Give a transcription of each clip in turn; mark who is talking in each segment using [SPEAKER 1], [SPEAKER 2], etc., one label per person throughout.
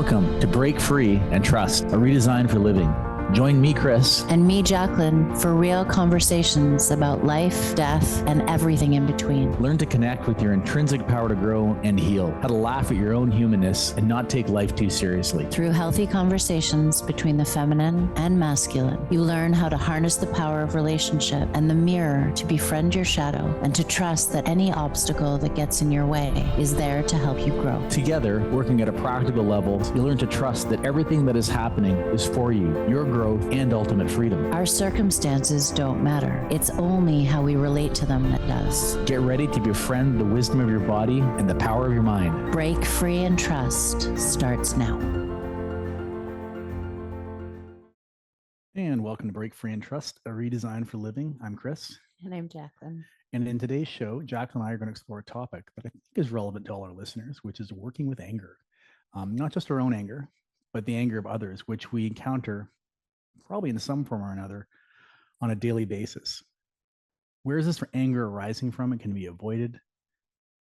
[SPEAKER 1] Welcome to Break Free and Trust, a redesign for living. Join me, Chris.
[SPEAKER 2] And me, Jacqueline, for real conversations about life, death, and everything in between.
[SPEAKER 1] Learn to connect with your intrinsic power to grow and heal, how to laugh at your own humanness and not take life too seriously.
[SPEAKER 2] Through healthy conversations between the feminine and masculine, you learn how to harness the power of relationship and the mirror to befriend your shadow and to trust that any obstacle that gets in your way is there to help you grow.
[SPEAKER 1] Together, working at a practical level, you'll learn to trust that everything that is happening is for you, your growth, and ultimate freedom.
[SPEAKER 2] Our circumstances don't matter. It's only how we relate to them that does.
[SPEAKER 1] Get ready to befriend the wisdom of your body and the power of your mind.
[SPEAKER 2] Break Free and Trust starts now.
[SPEAKER 1] And welcome to Break Free and Trust, a redesign for living. I'm Chris.
[SPEAKER 2] And I'm Jacqueline.
[SPEAKER 1] And in today's show, Jacqueline and I are going to explore a topic that I think is relevant to all our listeners, which is working with anger. Not just our own anger, but the anger of others, which we encounter probably in some form or another on a daily basis. Where is this anger arising from? It can be avoided.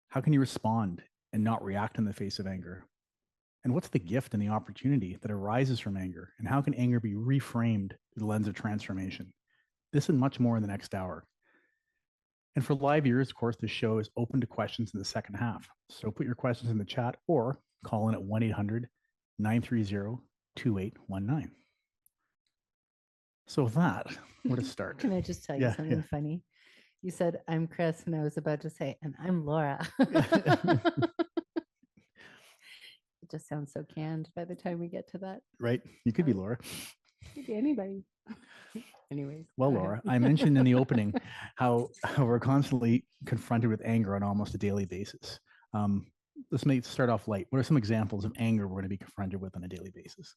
[SPEAKER 1] How can you respond and not react in the face of anger? And what's the gift and the opportunity that arises from anger? And how can anger be reframed through the lens of transformation? This and much more in the next hour. And for live viewers, of course, the show is open to questions in the second half. So put your questions in the chat or call in at 1-800-930-2819. So with that, where to start?
[SPEAKER 3] Can I just tell you something funny? You said, I'm Chris, and I was about to say, and I'm Laura. It just sounds so canned by the time we get to that.
[SPEAKER 1] Right? You could be Laura.
[SPEAKER 3] Could be anybody. Anyways.
[SPEAKER 1] Well, Laura, I mentioned in the opening how we're constantly confronted with anger on almost a daily basis. Let's start off light. What are some examples of anger we're going to be confronted with on a daily basis?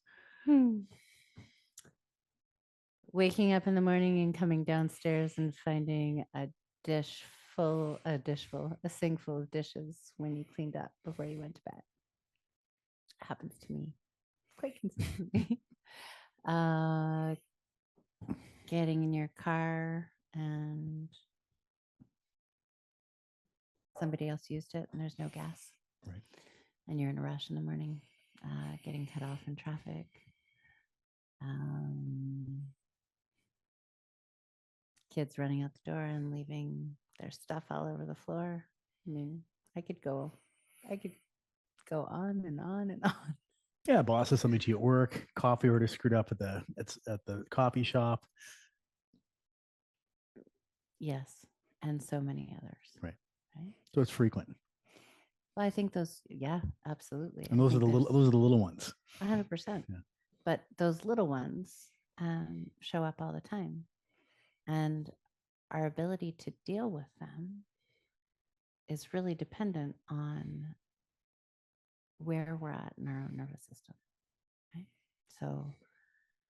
[SPEAKER 3] Waking up in the morning and coming downstairs and finding a sink full of dishes when you cleaned up before you went to bed. It happens to me quite consistently. Getting in your car and somebody else used it and there's no gas.
[SPEAKER 1] Right.
[SPEAKER 3] And you're in a rush in the morning, getting cut off in traffic. Kids running out the door and leaving their stuff all over the floor. I mean, I could go on and on and on.
[SPEAKER 1] Yeah, boss says something to you at work, coffee order screwed up at the coffee shop.
[SPEAKER 3] Yes, and so many others.
[SPEAKER 1] Right.
[SPEAKER 3] Right.
[SPEAKER 1] So it's frequent.
[SPEAKER 3] Well, I think those, yeah, absolutely.
[SPEAKER 1] And those are the little ones.
[SPEAKER 3] 100%.
[SPEAKER 1] Yeah.
[SPEAKER 3] But those little ones show up all the time. And our ability to deal with them is really dependent on where we're at in our own nervous system. Right? So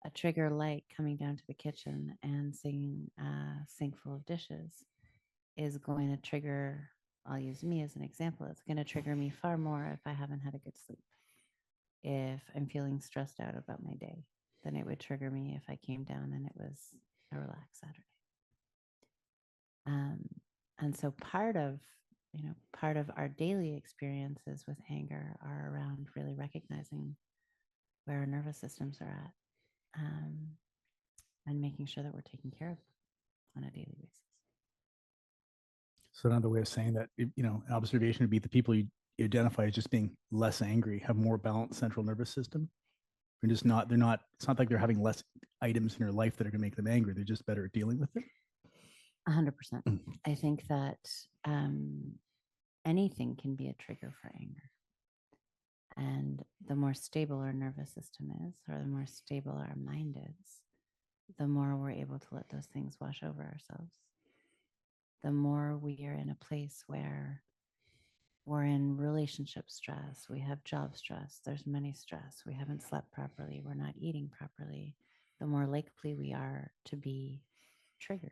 [SPEAKER 3] a trigger like coming down to the kitchen and seeing a sink full of dishes is going to trigger, I'll use me as an example, it's going to trigger me far more if I haven't had a good sleep. If I'm feeling stressed out about my day, then it would trigger me if I came down and it was a relaxed Saturday. And so part of our daily experiences with anger are around really recognizing where our nervous systems are at, and making sure that we're taking care of them on a daily basis.
[SPEAKER 1] So another way of saying that, an observation would be the people you identify as just being less angry have more balanced central nervous system. It's not like they're having less items in their life that are going to make them angry. They're just better at dealing with it.
[SPEAKER 3] 100%. I think that anything can be a trigger for anger. And the more stable our nervous system is, or the more stable our mind is, the more we're able to let those things wash over ourselves. The more we are in a place where we're in relationship stress, we have job stress, there's money stress, we haven't slept properly, we're not eating properly, the more likely we are to be triggered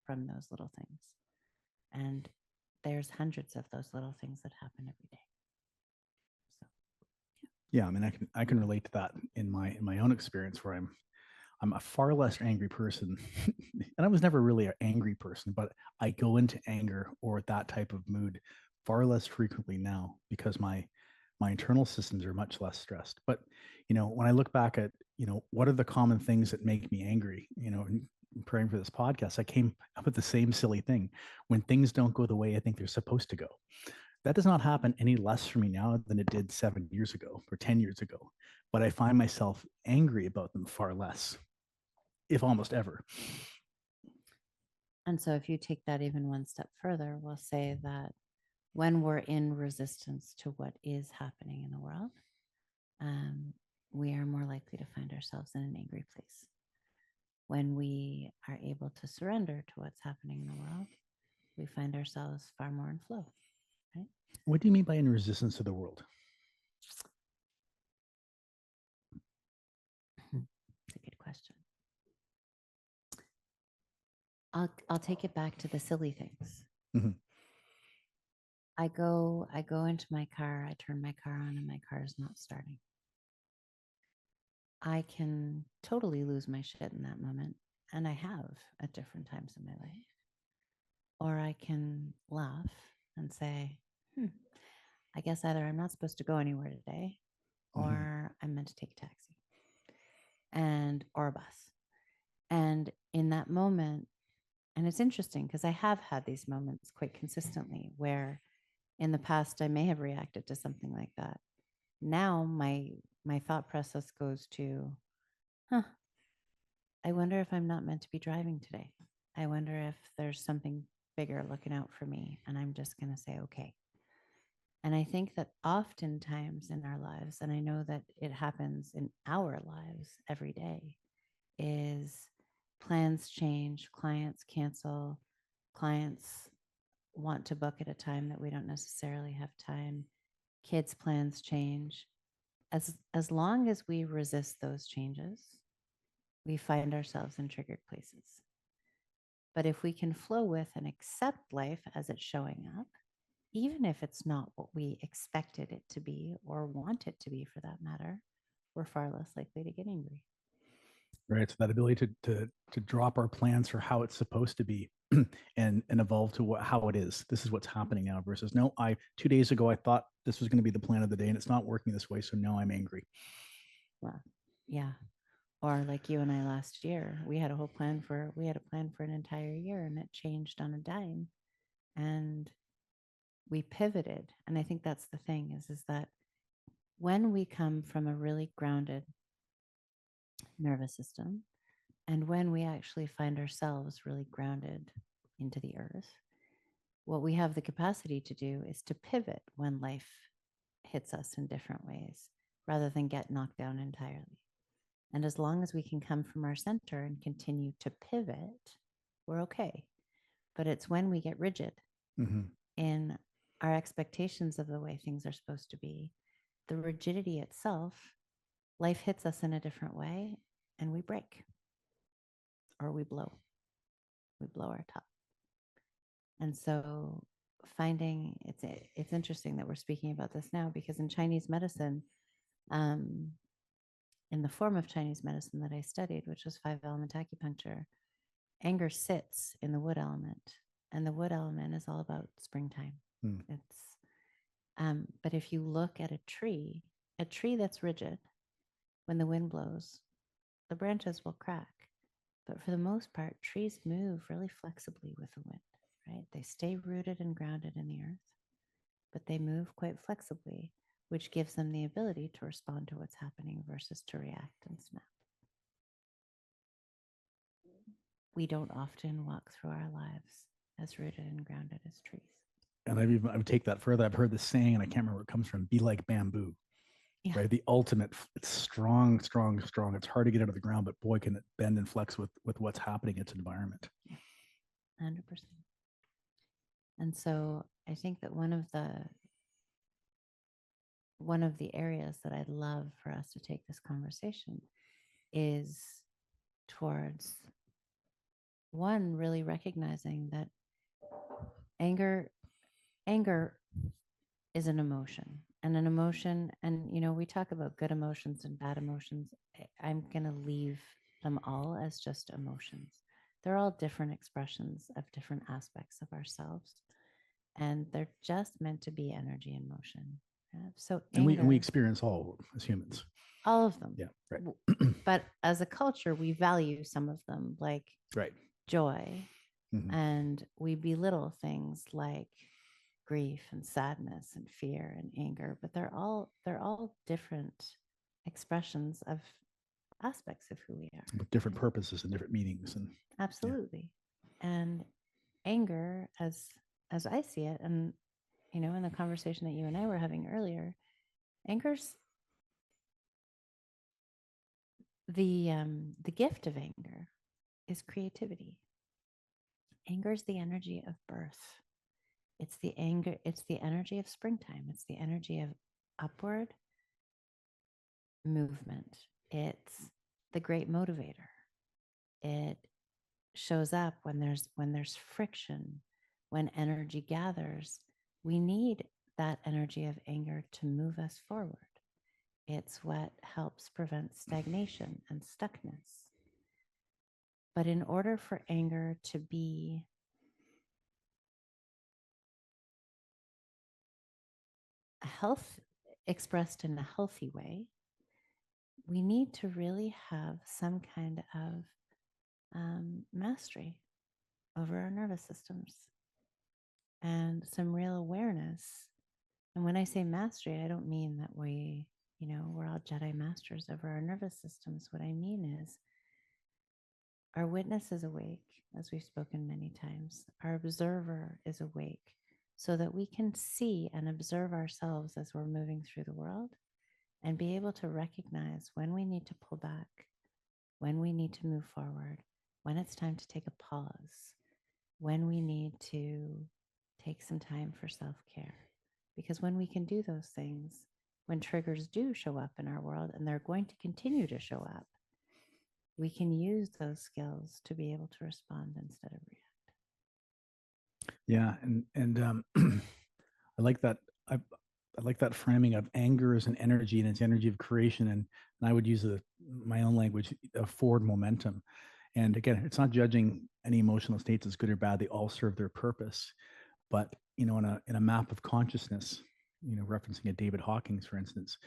[SPEAKER 3] from those little things. And there's hundreds of those little things that happen every day. So
[SPEAKER 1] yeah, I mean, I can relate to that in my own experience where I'm a far less angry person. And I was never really an angry person, but I go into anger or that type of mood far less frequently now because my my internal systems are much less stressed. But, when I look back at, what are the common things that make me angry, and preparing for this podcast, I came up with the same silly thing. When things don't go the way I think they're supposed to go. That does not happen any less for me now than it did 7 years ago or 10 years ago. But I find myself angry about them far less, if almost ever.
[SPEAKER 3] And so if you take that even one step further, we'll say that when we're in resistance to what is happening in the world, we are more likely to find ourselves in an angry place. When we are able to surrender to what's happening in the world, we find ourselves far more in flow, right?
[SPEAKER 1] What do you mean by in resistance to the world?
[SPEAKER 3] It's a good question. I'll take it back to the silly things.
[SPEAKER 1] Mm-hmm.
[SPEAKER 3] I go into my car, I turn my car on, and my car is not starting. I can totally lose my shit in that moment, and I have at different times in my life. Or I can laugh and say, I guess either I'm not supposed to go anywhere today, or I'm meant to take a taxi or a bus. And in that moment, and it's interesting because I have had these moments quite consistently where in the past I may have reacted to something like that. Now my thought process goes to, I wonder if I'm not meant to be driving today. I wonder if there's something bigger looking out for me, and I'm just going to say, okay. And I think that oftentimes in our lives, and I know that it happens in our lives every day, is plans change, clients cancel, clients want to book at a time that we don't necessarily have time, kids' plans change. As long as we resist those changes, we find ourselves in triggered places. But if we can flow with and accept life as it's showing up, even if it's not what we expected it to be or want it to be for that matter, we're far less likely to get angry.
[SPEAKER 1] Right. So that ability to drop our plans for how it's supposed to be and evolve to how it is. This is what's happening now versus no, 2 days ago I thought this was going to be the plan of the day and it's not working this way. So now I'm angry.
[SPEAKER 3] Well, yeah. Or like you and I last year, we had a plan for an entire year and it changed on a dime. And we pivoted. And I think that's the thing is that when we come from a really grounded nervous system, and when we actually find ourselves really grounded into the earth, what we have the capacity to do is to pivot when life hits us in different ways rather than get knocked down entirely. And as long as we can come from our center and continue to pivot, we're okay. But it's when we get rigid in our expectations of the way things are supposed to be, the rigidity itself, life hits us in a different way and we break or we blow our top. And so finding it's interesting that we're speaking about this now because in Chinese medicine, in the form of Chinese medicine that I studied, which was 5-element acupuncture, anger sits in the wood element, and the wood element is all about springtime. But if you look at a tree that's rigid, when the wind blows, the branches will crack. But for the most part, trees move really flexibly with the wind, right? They stay rooted and grounded in the earth, but they move quite flexibly, which gives them the ability to respond to what's happening versus to react and snap. We don't often walk through our lives as rooted and grounded as trees.
[SPEAKER 1] And I would take that further. I've heard this saying, and I can't remember where it comes from, be like bamboo. Yeah. Right? The ultimate, it's strong, strong, strong. It's hard to get out of the ground, but boy, can it bend and flex with what's happening in its environment.
[SPEAKER 3] Yeah, 100%. And so I think that one of the areas that I'd love for us to take this conversation is towards one, really recognizing that anger is an emotion. And an emotion, and we talk about good emotions and bad emotions. I'm going to leave them all as just emotions. They're all different expressions of different aspects of ourselves. And they're just meant to be energy and motion. So
[SPEAKER 1] And we
[SPEAKER 3] anger,
[SPEAKER 1] experience all as humans.
[SPEAKER 3] all of them.
[SPEAKER 1] Yeah, right.
[SPEAKER 3] But as a culture, we value some of them, like
[SPEAKER 1] Right.
[SPEAKER 3] joy,
[SPEAKER 1] Mhm.
[SPEAKER 3] and we belittle things like grief and sadness and fear and anger. But they're all different expressions of aspects of who we are.
[SPEAKER 1] With different purposes and different meanings. And
[SPEAKER 3] Absolutely. And anger, as I see it, and in the conversation that you and I were having earlier, anger's the gift of anger is creativity. Anger is the energy of birth. It's the energy of springtime. It's the energy of upward movement. It's the great motivator. It shows up when there's friction, when energy gathers. We need that energy of anger to move us forward. It's what helps prevent stagnation and stuckness. But in order for anger to be a health expressed in a healthy way, we need to really have some kind of mastery over our nervous systems and some real awareness. And when I say mastery, I don't mean that we're all Jedi masters over our nervous systems. What I mean is our witness is awake, as we've spoken many times. Our observer is awake so that we can see and observe ourselves as we're moving through the world and be able to recognize when we need to pull back, when we need to move forward, when it's time to take a pause, when we need to take some time for self-care. Because when we can do those things, when triggers do show up in our world, and they're going to continue to show up, we can use those skills to be able to respond instead of react.
[SPEAKER 1] yeah, and I like that. I like that framing of anger as an energy, and it's energy of creation. And I would use my own language, a forward momentum. And again, it's not judging any emotional states as good or bad. They all serve their purpose. But in a map of consciousness, referencing a David Hawkins, for instance,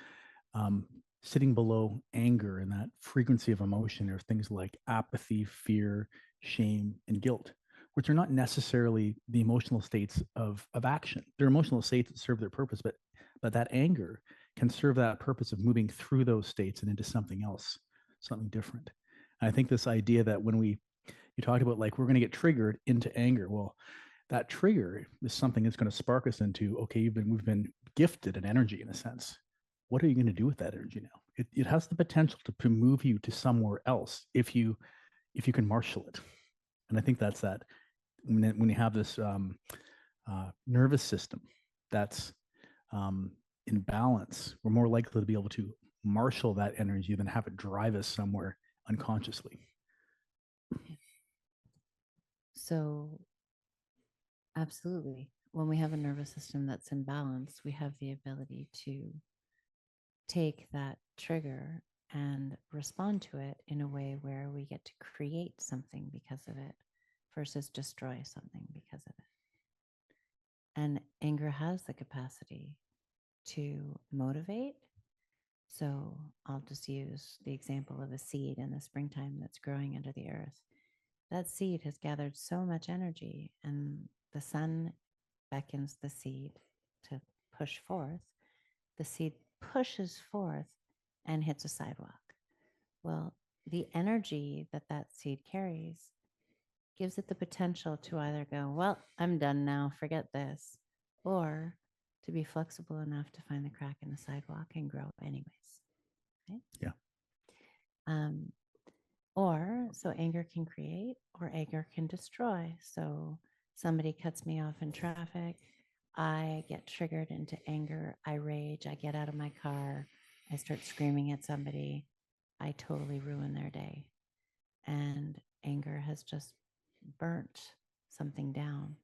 [SPEAKER 1] sitting below anger and that frequency of emotion are things like apathy, fear, shame, and guilt, which are not necessarily the emotional states of action. They're emotional states that serve their purpose, but that anger can serve that purpose of moving through those states and into something else, something different. And I think this idea that when you talked about, like, we're going to get triggered into anger. Well, that trigger is something that's going to spark us into, okay, we've been gifted an energy in a sense. What are you going to do with that energy now? It has the potential to move you to somewhere else if you can marshal it. And I think that's that when you have this nervous system that's in balance, we're more likely to be able to marshal that energy than have it drive us somewhere unconsciously.
[SPEAKER 3] So, absolutely. When we have a nervous system that's in balance, we have the ability to take that trigger and respond to it in a way where we get to create something because of it versus destroy something because of it. And anger has the capacity to motivate. So I'll just use the example of a seed in the springtime that's growing under the earth. That seed has gathered so much energy, and the sun beckons the seed to push forth. The seed pushes forth and hits a sidewalk. Well, the energy that seed carries gives it the potential to either go, well, I'm done now, forget this, or to be flexible enough to find the crack in the sidewalk and grow anyways. Right?
[SPEAKER 1] Yeah.
[SPEAKER 3] Or so anger can create, or anger can destroy. So somebody cuts me off in traffic, I get triggered into anger, I rage, I get out of my car, I start screaming at somebody, I totally ruin their day. And anger has just burnt something down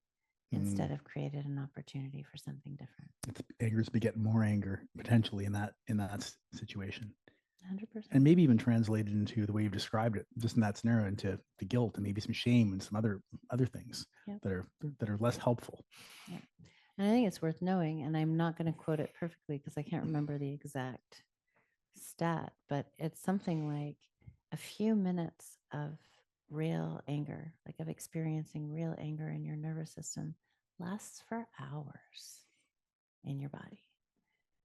[SPEAKER 3] instead of created an opportunity for something different.
[SPEAKER 1] Anger's begetting more anger potentially in that situation.
[SPEAKER 3] 100%.
[SPEAKER 1] And maybe even translated into the way you've described it, just in that scenario, into the guilt and maybe some shame and some other things that are less helpful.
[SPEAKER 3] Yeah. And I think it's worth knowing, and I'm not going to quote it perfectly because I can't remember the exact stat, but it's something like a few minutes of real anger, like of experiencing real anger in your nervous system, lasts for hours in your body.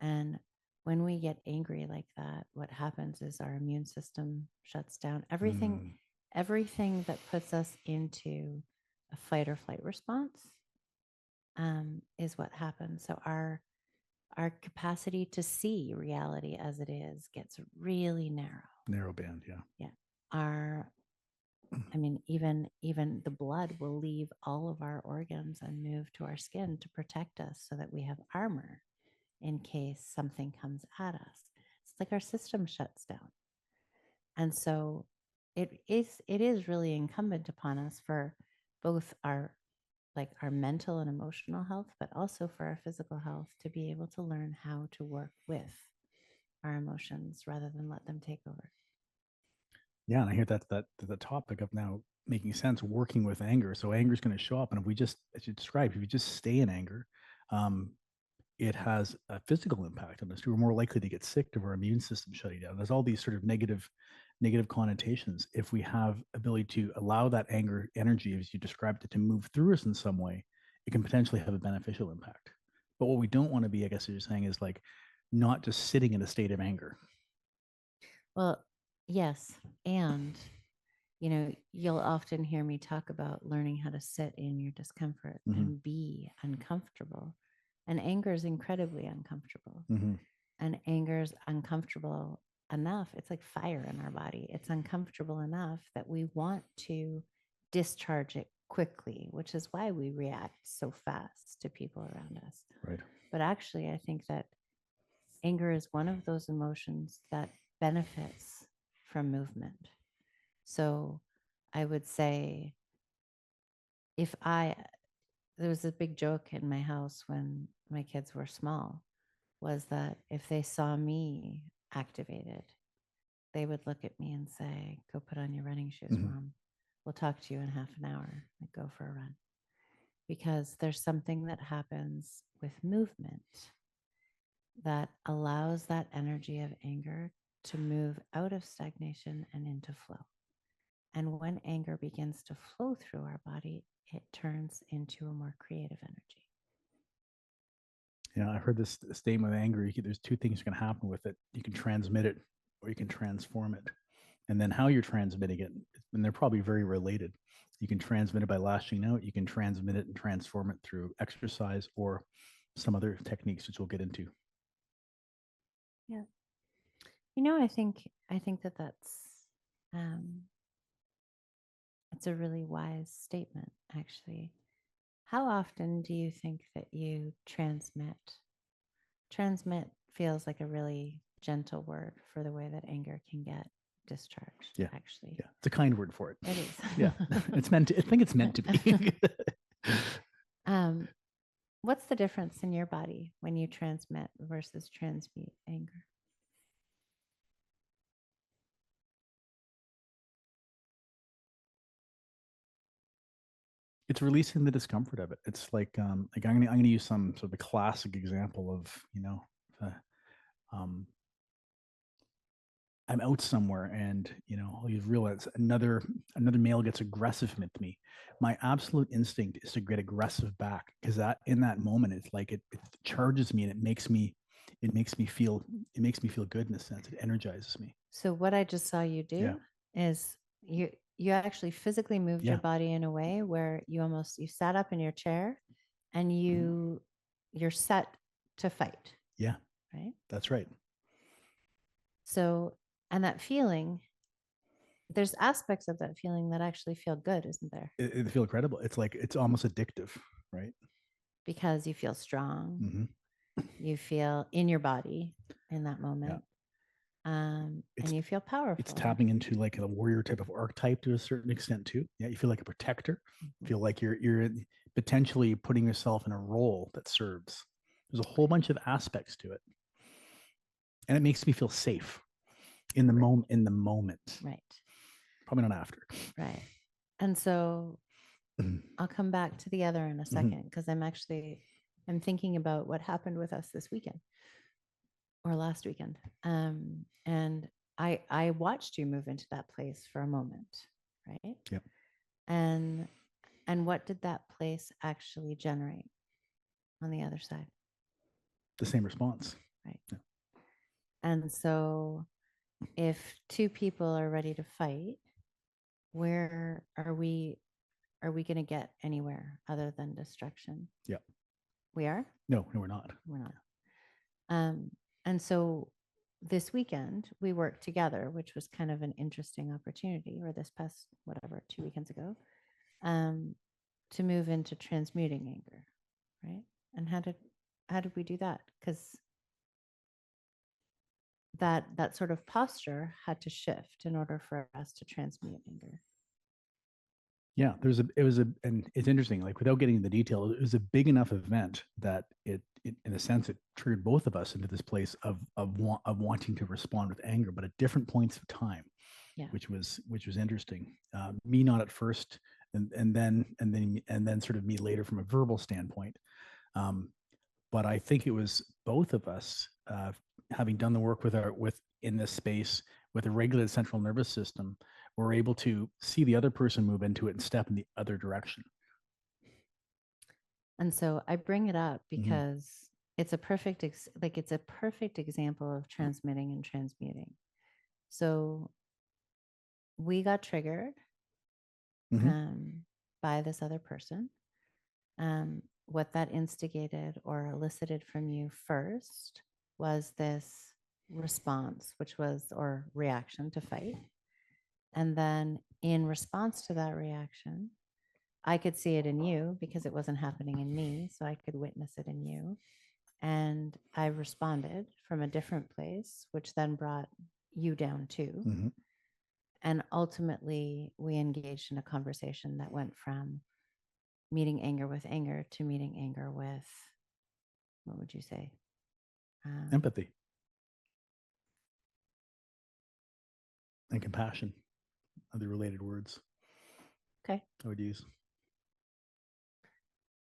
[SPEAKER 3] And when we get angry like that, what happens is our immune system shuts down. Everything that puts us into a fight or flight response is what happens. So our capacity to see reality as it is gets really
[SPEAKER 1] Narrow band. Yeah.
[SPEAKER 3] Yeah. Even the blood will leave all of our organs and move to our skin to protect us so that we have armor in case something comes at us. It's like our system shuts down. And so it is really incumbent upon us for both our mental and emotional health, but also for our physical health, to be able to learn how to work with our emotions rather than let them take over.
[SPEAKER 1] Yeah, and I hear that the topic of now making sense, working with anger. So anger is going to show up, and if we just, as you described, if you just stay in anger, it has a physical impact on us. We're more likely to get sick, to our immune system shutting down. There's all these sort of negative connotations. If we have ability to allow that anger energy, as you described it, to move through us in some way, it can potentially have a beneficial impact. But what we don't want to be, I guess, what you're saying, is like not just sitting in a state of anger.
[SPEAKER 3] Well, yes. And, you'll often hear me talk about learning how to sit in your discomfort and be uncomfortable. And anger is incredibly uncomfortable. And anger is uncomfortable enough. It's like fire in our body. It's uncomfortable enough that we want to discharge it quickly, which is why we react so fast to people around us.
[SPEAKER 1] Right.
[SPEAKER 3] But actually, I think that anger is one of those emotions that benefits from movement. So I would say, there was a big joke in my house when my kids were small, was that if they saw me activated, they would look at me and say, "Go put on your running shoes, Mom. We'll talk to you in half an hour. Like, go for a run." Because there's something that happens with movement that allows that energy of anger to move out of stagnation and into flow. And when anger begins to flow through our body, it turns into a more creative energy.
[SPEAKER 1] Yeah, I heard this statement with anger. There's two things can happen with it. You can transmit it, or you can transform it. And then how you're transmitting it, and they're probably very related. You can transmit it by lashing out. You can transmit it and transform it through exercise or some other techniques, which we'll get into.
[SPEAKER 3] Yeah. I think that that's it's a really wise statement, actually. How often do you think that you transmit? Transmit feels like a really gentle word for the way that anger can get discharged.
[SPEAKER 1] Yeah.
[SPEAKER 3] Actually.
[SPEAKER 1] Yeah. It's a kind word for it.
[SPEAKER 3] It is.
[SPEAKER 1] Yeah. It's meant to, I think it's meant to be.
[SPEAKER 3] What's the difference in your body when you transmit versus transmute anger?
[SPEAKER 1] It's releasing the discomfort of it. It's like I'm gonna use some sort of a classic example of, I'm out somewhere and you realize another male gets aggressive with me. My absolute instinct is to get aggressive back, because that in that moment it's like it charges me, and it makes me feel good in a sense. It energizes me.
[SPEAKER 3] So what I just saw you do is you actually physically moved your body in a way where you sat up in your chair and you're set to fight.
[SPEAKER 1] Yeah.
[SPEAKER 3] Right?
[SPEAKER 1] That's right.
[SPEAKER 3] So, and that feeling, there's aspects of that feeling that actually feel good, isn't there?
[SPEAKER 1] It feel incredible. It's like, it's almost addictive, right?
[SPEAKER 3] Because you feel strong. You feel in your body in that moment. And you feel powerful.
[SPEAKER 1] It's tapping into like a warrior type of archetype to a certain extent too. Yeah, you feel like a protector. Feel like you're potentially putting yourself in a role that serves. There's a whole bunch of aspects to it, and it makes me feel safe in the moment.
[SPEAKER 3] Right.
[SPEAKER 1] Probably not after.
[SPEAKER 3] Right. And so I'll come back to the other in a second, because I'm actually I'm thinking about what happened with us this weekend or last weekend. And I watched you move into that place for a moment, right?
[SPEAKER 1] Yep.
[SPEAKER 3] And what did that place actually generate on the other side?
[SPEAKER 1] The same response.
[SPEAKER 3] Right.
[SPEAKER 1] Yeah.
[SPEAKER 3] And so if two people are ready to fight, where are we going to get anywhere other than destruction?
[SPEAKER 1] Yeah.
[SPEAKER 3] We are?
[SPEAKER 1] No, we're not.
[SPEAKER 3] We're not. And so this weekend we worked together, which was kind of an interesting opportunity, or this past, whatever, 2 weekends ago, to move into transmuting anger, right? And how did we do that? Because that sort of posture had to shift in order for us to transmute anger.
[SPEAKER 1] Yeah, and it's interesting, like without getting into the detail, it was a big enough event that it in a sense, it triggered both of us into this place of wanting to respond with anger, but at different points of time.
[SPEAKER 3] Yeah.
[SPEAKER 1] Which was interesting. Me not at first, and then sort of me later from a verbal standpoint. But I think it was both of us having done the work with in this space with a regulated central nervous system, we're able to see the other person move into it and step in the other direction.
[SPEAKER 3] And so I bring it up because it's a perfect it's a perfect example of transmitting and transmuting. So we got triggered by this other person. What that instigated or elicited from you first was this response, which was, or reaction to fight. And then in response to that reaction, I could see it in you because it wasn't happening in me. So I could witness it in you. And I responded from a different place, which then brought you down too. And ultimately, we engaged in a conversation that went from meeting anger with anger to meeting anger with, what would you say?
[SPEAKER 1] Empathy and compassion are the related words.
[SPEAKER 3] Okay.
[SPEAKER 1] I would use.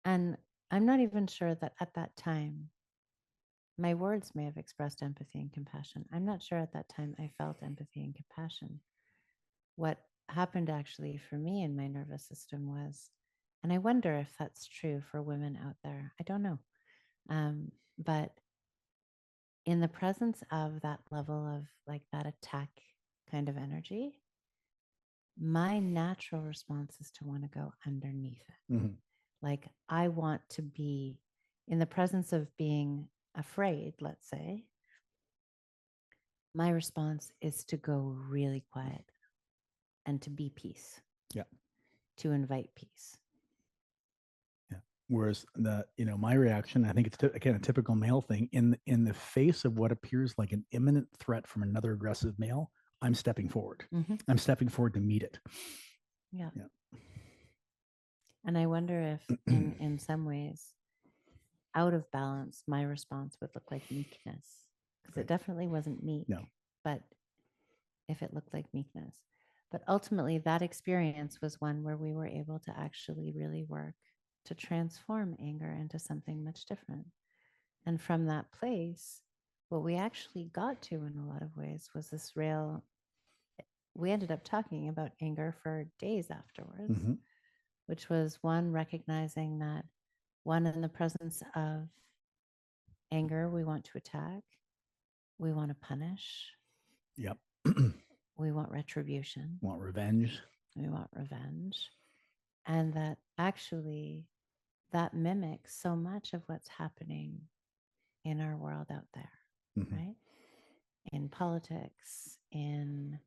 [SPEAKER 3] And I'm not even sure that at that time, my words may have expressed empathy and compassion. I'm not sure at that time I felt empathy and compassion. What happened actually for me in my nervous system was, and I wonder if that's true for women out there, I don't know. But in the presence of that level of like that attack kind of energy, my natural response is to want to go underneath it. Like I want to be in the presence of being afraid, let's say. My response is to go really quiet and to be peace.
[SPEAKER 1] Yeah.
[SPEAKER 3] To invite peace.
[SPEAKER 1] Yeah. Whereas my reaction, I think it's again a typical male thing. In the face of what appears like an imminent threat from another aggressive male, I'm stepping forward. I'm stepping forward to meet it.
[SPEAKER 3] Yeah. And I wonder if in some ways, out of balance, my response would look like meekness, because it definitely wasn't meek.
[SPEAKER 1] No.
[SPEAKER 3] But if it looked like meekness. But ultimately, that experience was one where we were able to actually really work to transform anger into something much different. And from that place, what we actually got to in a lot of ways was this real, we ended up talking about anger for days afterwards, which was one, recognizing that one, in the presence of anger, we want to attack, we want to punish.
[SPEAKER 1] Yep.
[SPEAKER 3] We want retribution.
[SPEAKER 1] Want revenge.
[SPEAKER 3] We want revenge. And that actually that mimics so much of what's happening in our world out there, right? In politics, in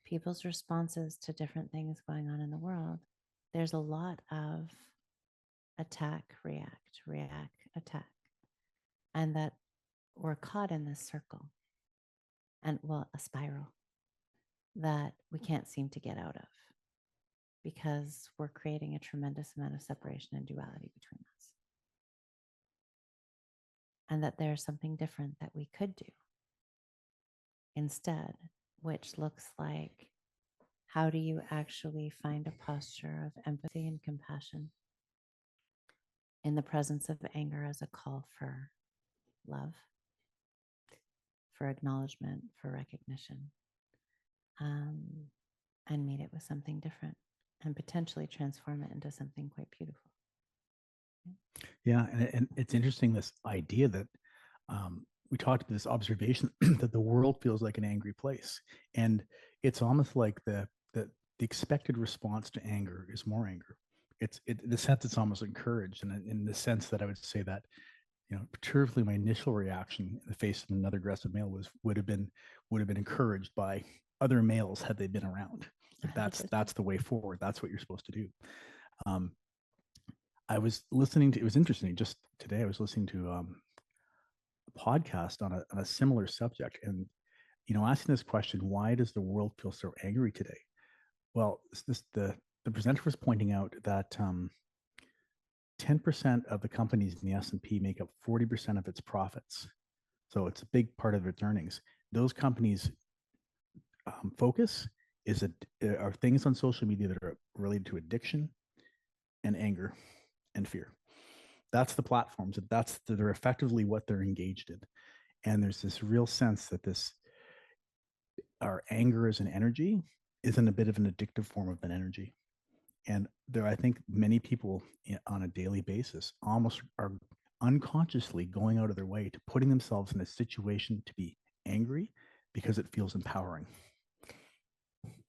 [SPEAKER 3] people's responses to different things going on in the world, there's a lot of attack, react, attack. And that we're caught in this circle and, well, a spiral that we can't seem to get out of because we're creating a tremendous amount of separation and duality between us. And that there's something different that we could do instead, which looks like, how do you actually find a posture of empathy and compassion in the presence of anger as a call for love, for acknowledgement, for recognition, and meet it with something different and potentially transform it into something quite beautiful.
[SPEAKER 1] Yeah, and it's interesting, this idea that we talked about, this observation that the world feels like an angry place, and it's almost like the expected response to anger is more anger. In the sense it's almost encouraged, and in the sense that I would say that, particularly my initial reaction in the face of another aggressive male would have been encouraged by other males had they been around. Like that's the way forward. That's what you're supposed to do. I was listening to, it was interesting, just today I was listening to a podcast on a similar subject, and asking this question: why does the world feel so angry today? Well, the presenter was pointing out that 10% of the companies in the S&P make up 40% of its profits, so it's a big part of its earnings. Those companies' focus are things on social media that are related to addiction and anger and fear. That's the platforms. They're effectively what they're engaged in. And there's this real sense that our anger as an energy is in a bit of an addictive form of an energy. And I think many people on a daily basis almost are unconsciously going out of their way to putting themselves in a situation to be angry because it feels empowering.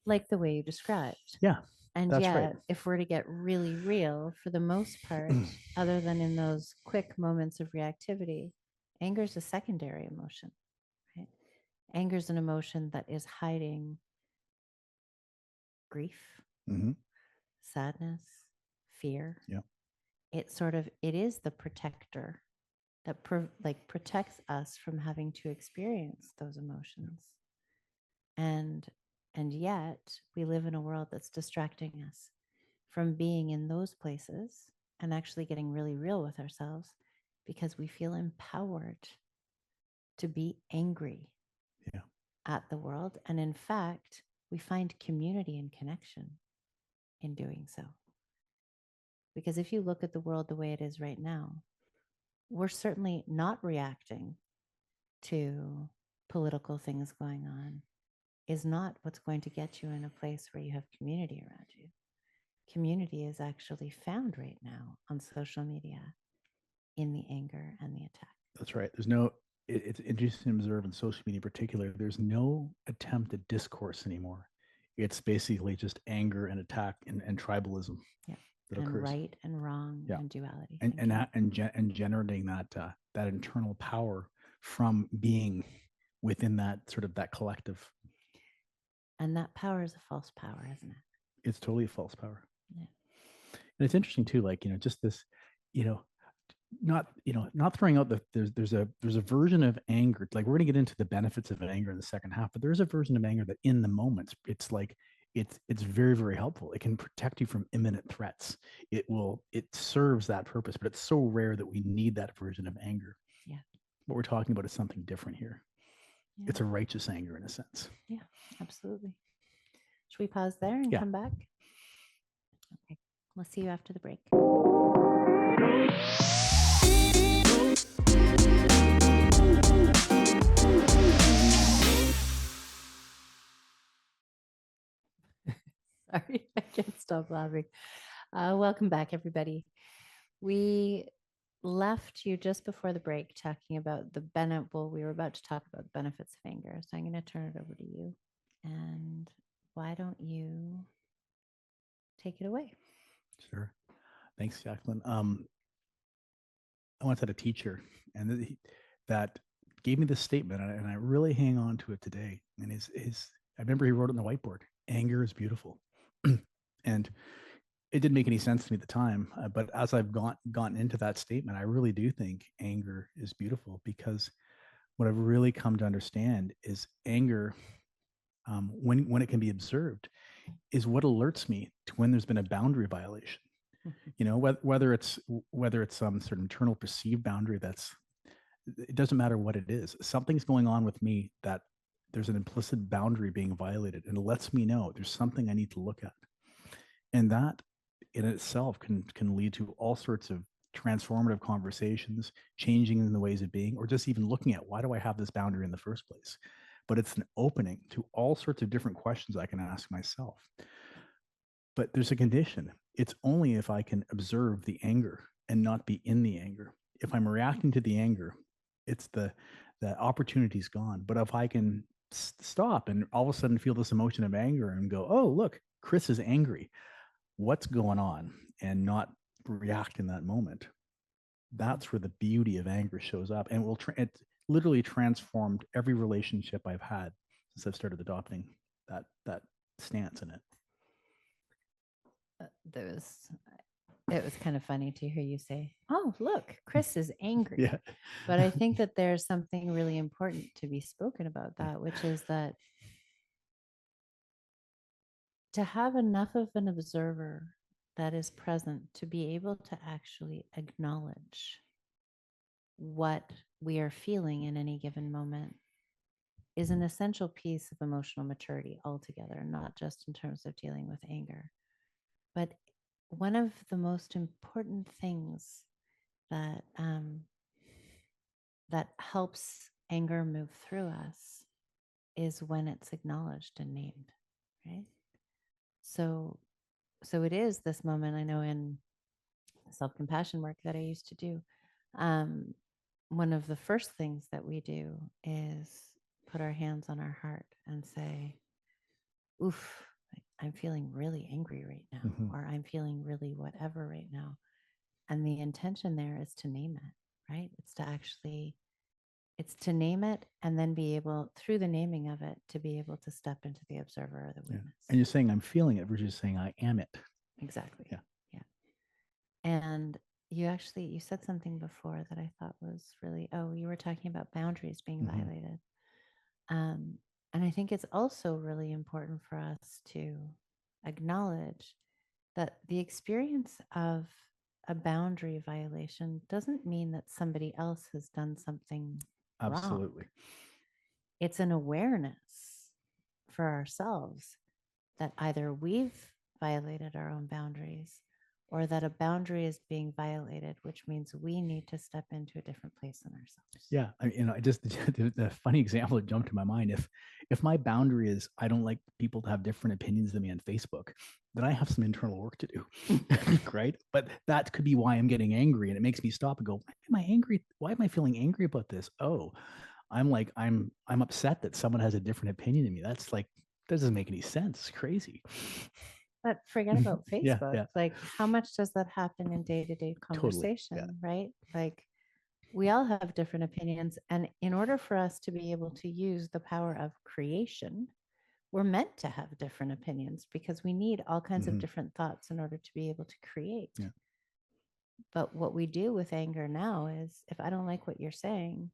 [SPEAKER 3] Like the way you described.
[SPEAKER 1] Yeah.
[SPEAKER 3] And
[SPEAKER 1] that's
[SPEAKER 3] yet,
[SPEAKER 1] right.
[SPEAKER 3] if we're to get really real, for the most part, other than in those quick moments of reactivity, anger is a secondary emotion, right? Anger is an emotion that is hiding grief, sadness, fear.
[SPEAKER 1] Yeah.
[SPEAKER 3] It is the protector that protects us from having to experience those emotions. And yet we live in a world that's distracting us from being in those places and actually getting really real with ourselves, because we feel empowered to be angry at the world. And in fact, we find community and connection in doing so. Because if you look at the world the way it is right now, we're certainly not reacting to political things going on. Is not what's going to get you in a place where you have community around you. Community is actually found right now on social media in the anger and the attack.
[SPEAKER 1] That's right. It's interesting to observe in social media in particular, there's no attempt at discourse anymore. It's basically just anger and attack and tribalism.
[SPEAKER 3] Yeah.
[SPEAKER 1] That
[SPEAKER 3] and
[SPEAKER 1] occurs.
[SPEAKER 3] Right and wrong and duality.
[SPEAKER 1] And generating that internal power from being within that sort of that collective.
[SPEAKER 3] And that power is a false power, isn't it?
[SPEAKER 1] It's totally a false power.
[SPEAKER 3] Yeah.
[SPEAKER 1] And it's interesting too, like, just this, not throwing out there's a version of anger, like we're going to get into the benefits of anger in the second half, but there's a version of anger that in the moment, it's like, it's very, very helpful. It can protect you from imminent threats. It serves that purpose, but it's so rare that we need that version of anger.
[SPEAKER 3] Yeah.
[SPEAKER 1] What we're talking about is something different here. Yeah. It's a righteous anger in a sense.
[SPEAKER 3] Yeah, absolutely. Should we pause there and come back? Okay. We'll see you after the break. Sorry, I can't stop laughing. Welcome back, everybody. We left you just before the break talking about we were about to talk about the benefits of anger. So I'm going to turn it over to you. And why don't you take it away?
[SPEAKER 1] Sure. Thanks, Jacqueline. I once had a teacher, and that gave me this statement, and I really hang on to it today. And I remember he wrote it on the whiteboard: "Anger is beautiful." And it didn't make any sense to me at the time, but as I've gotten into that statement, I really do think anger is beautiful, because what I've really come to understand is anger, when it can be observed, is what alerts me to when there's been a boundary violation. Whether it's some sort of internal perceived boundary, it doesn't matter what it is. Something's going on with me that there's an implicit boundary being violated, and it lets me know there's something I need to look at. And that in itself can lead to all sorts of transformative conversations, changing in the ways of being, or just even looking at why do I have this boundary in the first place? But it's an opening to all sorts of different questions I can ask myself. But there's a condition. It's only if I can observe the anger and not be in the anger. If I'm reacting to the anger, it's the opportunity's gone. But if I can stop and all of a sudden feel this emotion of anger and go, oh, look, Chris is angry. What's going on? And not react in that moment. That's where the beauty of anger shows up. And it literally transformed every relationship I've had since I've started adopting that stance in it.
[SPEAKER 3] It was kind of funny to hear you say, oh, look, Chris is angry.
[SPEAKER 1] Yeah.
[SPEAKER 3] But I think that there's something really important to be spoken about that, which is that to have enough of an observer that is present to be able to actually acknowledge what we are feeling in any given moment is an essential piece of emotional maturity altogether, not just in terms of dealing with anger. But one of the most important things that that helps anger move through us is when it's acknowledged and named, right? So it is this moment. I know in self-compassion work that I used to do, one of the first things that we do is put our hands on our heart and say, oof, I'm feeling really angry right now, or I'm feeling really whatever right now. And the intention there is to name it, right? It's to name it and then be able, through the naming of it, to be able to step into the observer or the witness.
[SPEAKER 1] Yeah. And you're saying I'm feeling it versus saying I am it.
[SPEAKER 3] Exactly.
[SPEAKER 1] Yeah.
[SPEAKER 3] And you said something before that I thought was really, you were talking about boundaries being violated. And I think it's also really important for us to acknowledge that the experience of a boundary violation doesn't mean that somebody else has done something
[SPEAKER 1] Absolutely
[SPEAKER 3] wrong. It's an awareness for ourselves that either we've violated our own boundaries or that a boundary is being violated, which means we need to step into a different place in ourselves.
[SPEAKER 1] Yeah. I just, the funny example that jumped to my mind, if my boundary is, I don't like people to have different opinions than me on Facebook, then I have some internal work to do. Right. But that could be why I'm getting angry. And it makes me stop and go, why am I angry? Why am I feeling angry about this? Oh, I'm upset that someone has a different opinion than me. That's like, that doesn't make any sense. It's crazy.
[SPEAKER 3] But forget about Facebook.
[SPEAKER 1] Yeah.
[SPEAKER 3] Like, how much does that happen in day-to-day conversation,
[SPEAKER 1] Totally.
[SPEAKER 3] right? Like, we all have different opinions. And in order for us to be able to use the power of creation, we're meant to have different opinions because we need all kinds of different thoughts in order to be able to create.
[SPEAKER 1] Yeah.
[SPEAKER 3] But what we do with anger now is, if I don't like what you're saying,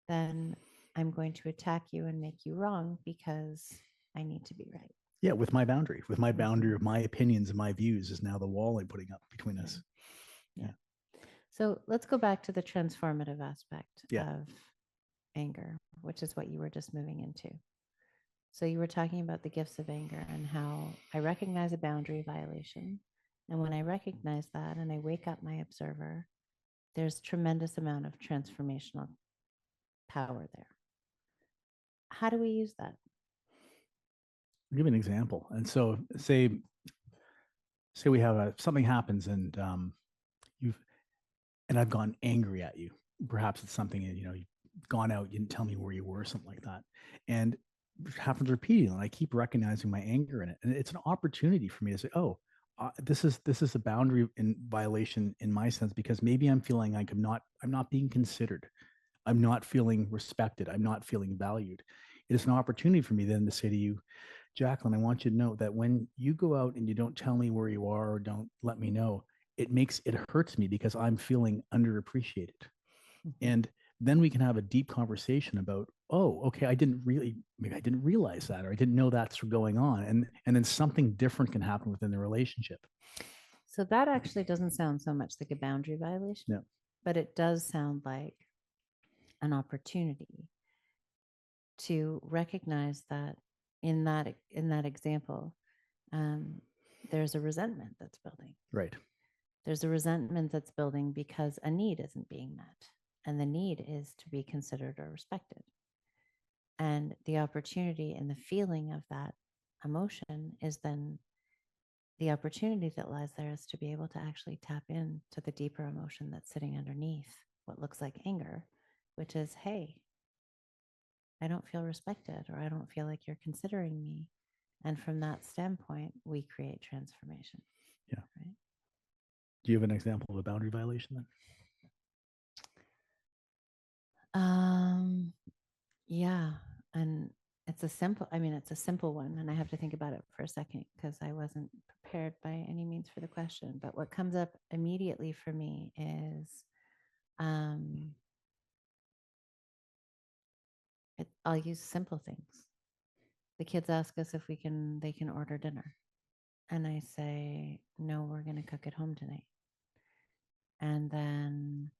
[SPEAKER 3] then I'm going to attack you and make you wrong because I need to be right.
[SPEAKER 1] Yeah, with my boundary of my opinions and my views is now the wall I'm putting up between us.
[SPEAKER 3] Yeah. So let's go back to the transformative aspect of anger, which is what you were just moving into. So you were talking about the gifts of anger and how I recognize a boundary violation. And when I recognize that and I wake up my observer, there's tremendous amount of transformational power there. How do we use that?
[SPEAKER 1] I'll give you an example. And so say we have something happens and I've gone angry at you. Perhaps it's something, you've gone out, you didn't tell me where you were, something like that. And it happens repeatedly. And I keep recognizing my anger in it. And it's an opportunity for me to say, oh, this is a boundary in violation in my sense, because maybe I'm feeling like I'm not being considered. I'm not feeling respected. I'm not feeling valued. It is an opportunity for me then to say to you, Jacqueline, I want you to know that when you go out and you don't tell me where you are or don't let me know, it hurts me because I'm feeling underappreciated. And then we can have a deep conversation about, oh, okay, maybe I didn't realize that, or I didn't know that's going on. And then something different can happen within the relationship.
[SPEAKER 3] So that actually doesn't sound so much like a boundary violation,
[SPEAKER 1] No.
[SPEAKER 3] But it does sound like an opportunity to recognize that in that example, there's a resentment that's building.
[SPEAKER 1] Right.
[SPEAKER 3] There's a resentment that's building because a need isn't being met. And the need is to be considered or respected. And the opportunity and the feeling of that emotion is then the opportunity that lies there is to be able to actually tap into the deeper emotion that's sitting underneath what looks like anger, which is, hey, I don't feel respected, or I don't feel like you're considering me. And from that standpoint, we create transformation.
[SPEAKER 1] Yeah.
[SPEAKER 3] Right?
[SPEAKER 1] Do you have an example of a boundary violation then?
[SPEAKER 3] Yeah. And it's a simple one. And I have to think about it for a second because I wasn't prepared by any means for the question. But what comes up immediately for me is I'll use simple things. The kids ask us if they can order dinner. And I say, no, we're going to cook at home tonight. And then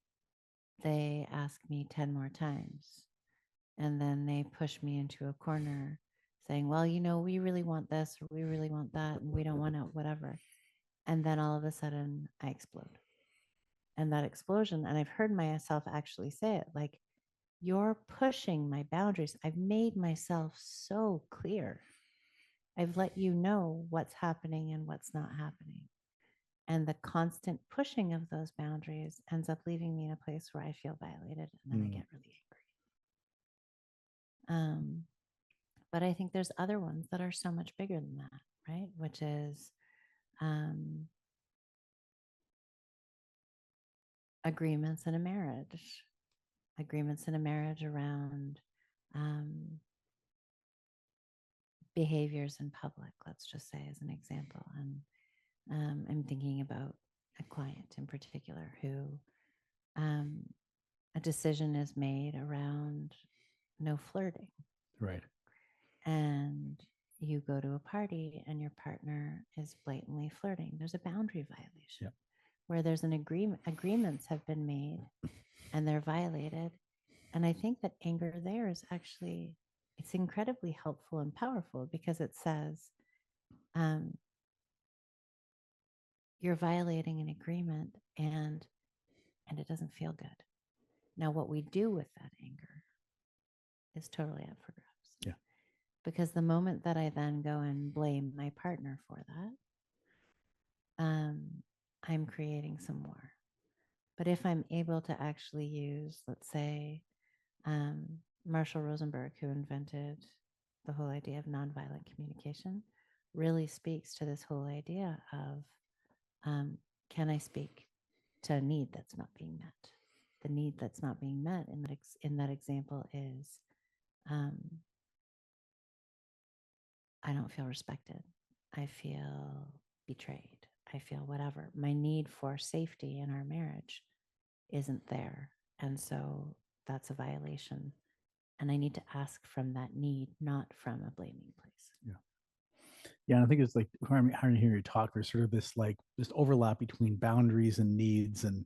[SPEAKER 3] they ask me 10 more times. And then they push me into a corner saying, well, we really want this or we really want that and we don't want it, whatever. And then all of a sudden I explode. And that explosion, and I've heard myself actually say it, like, you're pushing my boundaries. I've made myself so clear. I've let you know what's happening and what's not happening. And the constant pushing of those boundaries ends up leaving me in a place where I feel violated and then I get really angry. But I think there's other ones that are so much bigger than that, right? Which is agreements in a marriage around behaviors in public, let's just say, as an example. And I'm thinking about a client in particular who a decision is made around no flirting.
[SPEAKER 1] Right.
[SPEAKER 3] And you go to a party and your partner is blatantly flirting. There's a boundary violation.
[SPEAKER 1] Yep.
[SPEAKER 3] Where there's an agreements have been made and they're violated. And I think that anger there is actually, it's incredibly helpful and powerful because it says, you're violating an agreement and it doesn't feel good. Now, what we do with that anger is totally up for grabs.
[SPEAKER 1] Yeah.
[SPEAKER 3] Because the moment that I then go and blame my partner for that, I'm creating some more. But if I'm able to actually use, let's say, Marshall Rosenberg, who invented the whole idea of nonviolent communication, really speaks to this whole idea of can I speak to a need that's not being met? The need that's not being met in that example is I don't feel respected. I feel betrayed. I feel whatever. My need for safety in our marriage isn't there. And so that's a violation. And I need to ask from that need, not from a blaming place.
[SPEAKER 1] Yeah. Yeah. And I think it's like how I'm hearing you talk, there's sort of this overlap between boundaries and needs and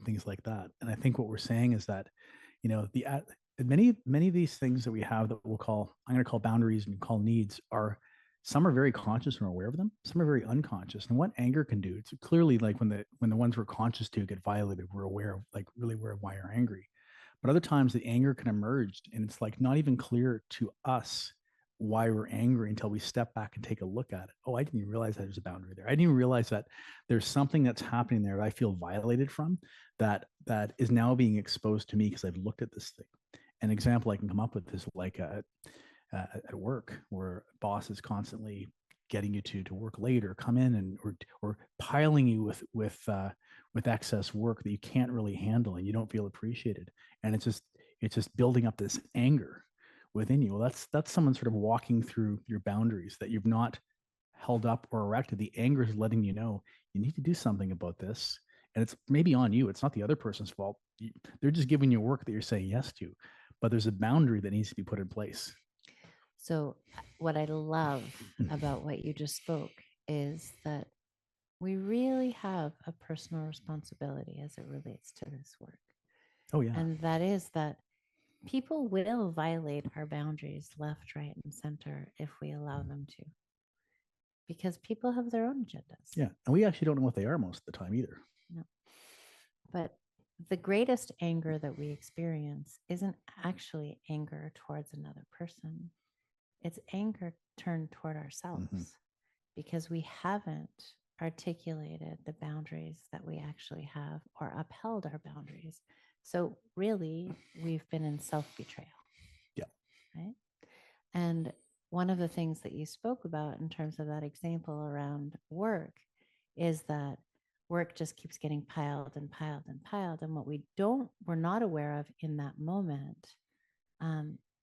[SPEAKER 1] things like that. And I think what we're saying is that, many of these things that we have that I'm going to call boundaries and call needs some are very conscious and are aware of them. Some are very unconscious. And what anger can do, it's clearly like when the ones we're conscious to get violated, we're really aware of why we're angry. But other times the anger can emerge and it's like not even clear to us why we're angry until we step back and take a look at it. Oh, I didn't even realize that there's a boundary there. I didn't even realize that there's something that's happening there that I feel violated from that is now being exposed to me because I've looked at this thing. An example I can come up with is like at work where a boss is constantly getting you to work late or come in and or piling you with excess work that you can't really handle and you don't feel appreciated. And it's just building up this anger within you. Well, that's someone sort of walking through your boundaries that you've not held up or erected. The anger is letting you know you need to do something about this. And it's maybe on you. It's not the other person's fault. They're just giving you work that you're saying yes to, but there's a boundary that needs to be put in place.
[SPEAKER 3] So what I love about what you just spoke is that we really have a personal responsibility as it relates to this work.
[SPEAKER 1] Oh, yeah.
[SPEAKER 3] And that is that people will violate our boundaries left, right, and center if we allow them to. Because people have their own agendas.
[SPEAKER 1] Yeah. And we actually don't know what they are most of the time either.
[SPEAKER 3] No. But the greatest anger that we experience isn't actually anger towards another person. It's anger turned toward ourselves because we haven't articulated the boundaries that we actually have or upheld our boundaries. So really, we've been in self-betrayal.
[SPEAKER 1] Yeah.
[SPEAKER 3] Right. And one of the things that you spoke about in terms of that example around work is that work just keeps getting piled and piled and piled. And what we're not aware of in that moment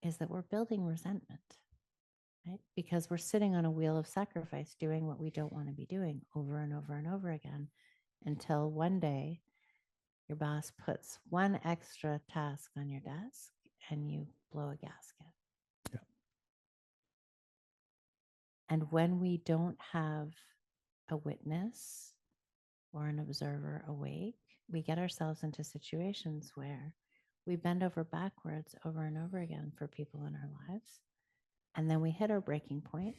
[SPEAKER 3] is that we're building resentment, right? Because we're sitting on a wheel of sacrifice doing what we don't want to be doing over and over and over again until one day your boss puts one extra task on your desk and you blow a gasket.
[SPEAKER 1] Yeah.
[SPEAKER 3] And when we don't have a witness or an observer awake, we get ourselves into situations where we bend over backwards over and over again for people in our lives. And then we hit our breaking point,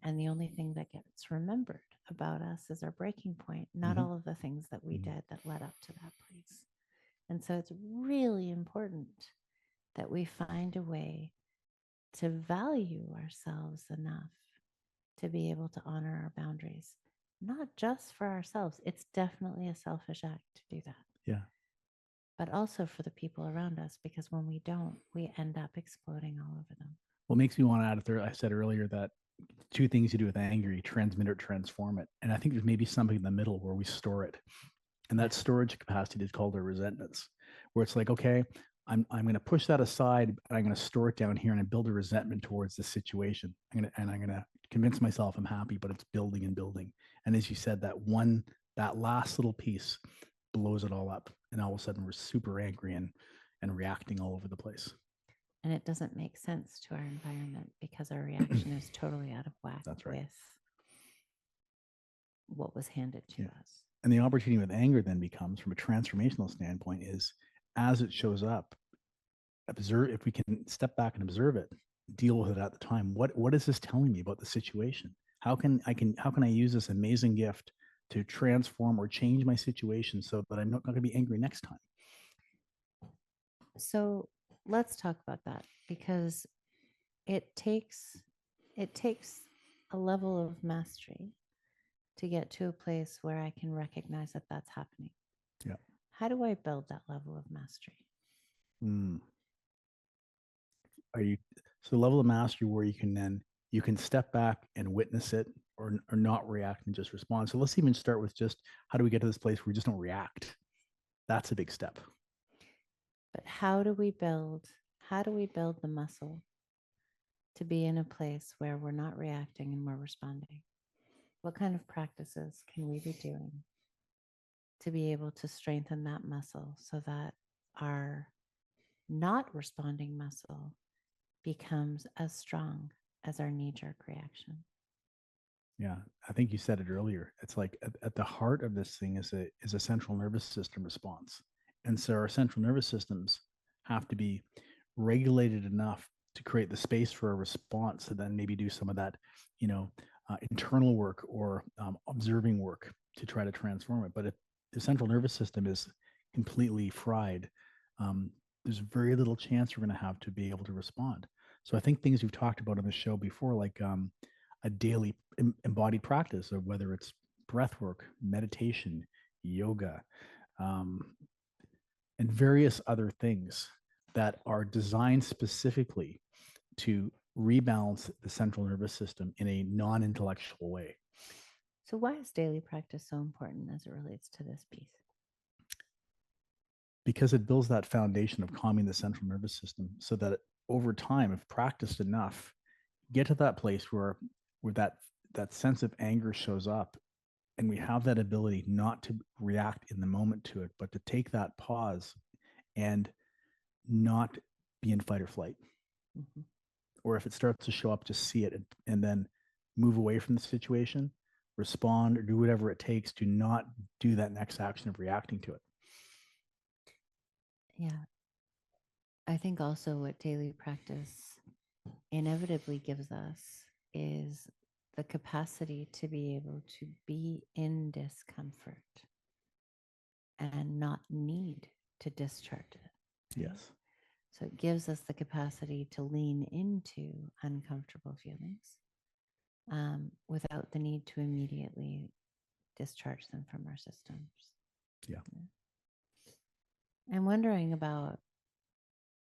[SPEAKER 3] and the only thing that gets remembered about us is our breaking point, not all of the things that we did that led up to that place. And so it's really important that we find a way to value ourselves enough to be able to honor our boundaries, not just for ourselves. It's definitely a selfish act to do that.
[SPEAKER 1] Yeah.
[SPEAKER 3] But also for the people around us, because when we don't, we end up exploding all over them.
[SPEAKER 1] What makes me want to add there, I said earlier that two things you do with anger, you transmit or transform it. And I think there's maybe something in the middle where we store it. And that storage capacity is called our resentments, where it's like, okay, I'm going to push that aside, and I'm going to store it down here, and I build a resentment towards the situation. I'm going to convince myself I'm happy, but it's building and building. And as you said, that last little piece blows it all up, and all of a sudden we're super angry and reacting all over the place.
[SPEAKER 3] And it doesn't make sense to our environment because our reaction is totally out of whack with what was handed to us.
[SPEAKER 1] And the opportunity with anger then becomes, from a transformational standpoint, is as it shows up, observe. If we can step back and observe it, deal with it at the time. What is this telling me about the situation? How can I use this amazing gift to transform or change my situation so that I'm not going to be angry next time?
[SPEAKER 3] So let's talk about that, because it takes a level of mastery to get to a place where I can recognize that that's happening.
[SPEAKER 1] Yeah.
[SPEAKER 3] How do I build that level of mastery?
[SPEAKER 1] Are you so the level of mastery where you can step back and witness it, or not react and just respond? So let's even start with just how do we get to this place where we just don't react? That's a big step.
[SPEAKER 3] But how do we build the muscle to be in a place where we're not reacting and we're responding? What kind of practices can we be doing to be able to strengthen that muscle so that our not responding muscle becomes as strong as our knee-jerk reaction?
[SPEAKER 1] Yeah, I think you said it earlier. It's like at the heart of this thing is a central nervous system response. And so our central nervous systems have to be regulated enough to create the space for a response to then maybe do some of that, internal work or observing work to try to transform it. But if the central nervous system is completely fried, there's very little chance we're going to have to be able to respond. So I think things we've talked about on the show before, like a daily embodied practice of whether it's breath work, meditation, yoga, and various other things that are designed specifically to rebalance the central nervous system in a non-intellectual way.
[SPEAKER 3] So why is daily practice so important as it relates to this piece?
[SPEAKER 1] Because it builds that foundation of calming the central nervous system so that over time, if practiced enough, get to that place where that sense of anger shows up, and we have that ability not to react in the moment to it, but to take that pause and not be in fight or flight. Mm-hmm. Or if it starts to show up, just see it and then move away from the situation, respond, or do whatever it takes to not do that next action of reacting to it.
[SPEAKER 3] Yeah. I think also what daily practice inevitably gives us is the capacity to be able to be in discomfort and not need to discharge it. Right?
[SPEAKER 1] Yes.
[SPEAKER 3] So it gives us the capacity to lean into uncomfortable feelings without the need to immediately discharge them from our systems.
[SPEAKER 1] Yeah.
[SPEAKER 3] I'm wondering about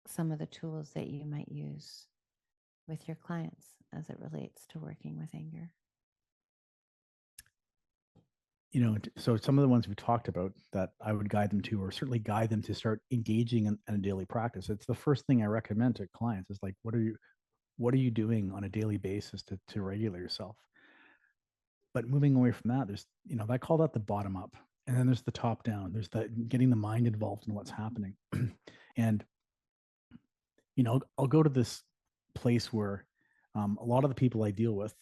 [SPEAKER 3] some of the tools that you might use with your clients as it relates to working with anger.
[SPEAKER 1] So some of the ones we talked about that I would guide them to, or certainly guide them to start engaging in a daily practice. It's the first thing I recommend to clients is like, what are you doing on a daily basis to regulate yourself? But moving away from that, there's, I call that the bottom up. And then there's the top down. There's that getting the mind involved in what's happening. And, I'll go to this place where a lot of the people I deal with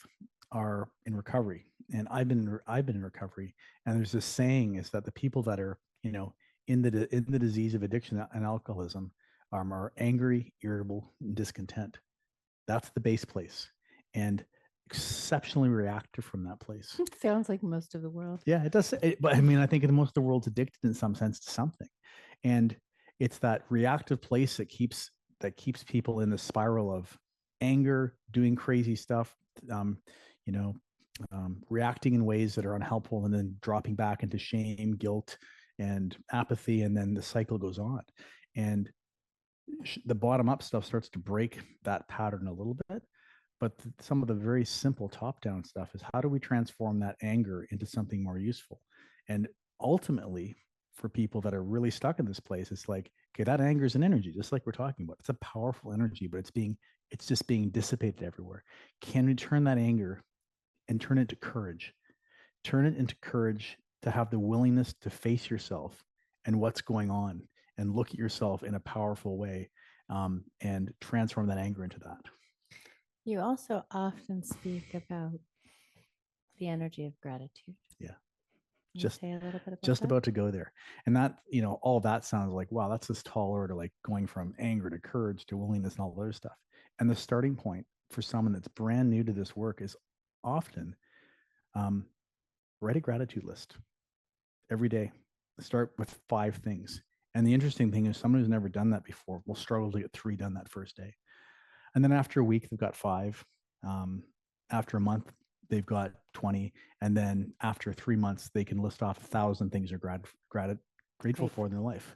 [SPEAKER 1] are in recovery. And I've been in recovery. And there's this saying is that the people that are, in the disease of addiction and alcoholism are angry, irritable, and discontent. That's the base place. And exceptionally reactive from that place.
[SPEAKER 3] Sounds like most of the world.
[SPEAKER 1] Yeah, it does. But I mean, I think most of the world's addicted in some sense to something, and it's that reactive place that keeps people in the spiral of anger, doing crazy stuff, um, you know, reacting in ways that are unhelpful, and then dropping back into shame, guilt, and apathy, and then the cycle goes on. And the bottom up stuff starts to break that pattern a little bit. But some of the very simple top down stuff is how do we transform that anger into something more useful? And ultimately, for people that are really stuck in this place, it's like, okay, that anger is an energy, just like we're talking about. It's a powerful energy, but it's just being dissipated everywhere. Can we turn that anger and turn it to courage? Turn it into courage to have the willingness to face yourself and what's going on, and look at yourself in a powerful way, and transform that anger into that.
[SPEAKER 3] You also often speak about the energy of gratitude.
[SPEAKER 1] Yeah.
[SPEAKER 3] Can
[SPEAKER 1] Just
[SPEAKER 3] you say a little bit about
[SPEAKER 1] just
[SPEAKER 3] that?
[SPEAKER 1] about to go there. And that, all that sounds like, wow, that's this tall order, like going from anger to courage to willingness and all the other stuff. And the starting point for someone that's brand new to this work is often write a gratitude list every day. Start with 5 things. And the interesting thing is someone who's never done that before will struggle to get 3 done that first day. And then after a week, they've got 5. After a month, they've got 20. And then after 3 months, they can list off 1,000 things they're grateful for in their life.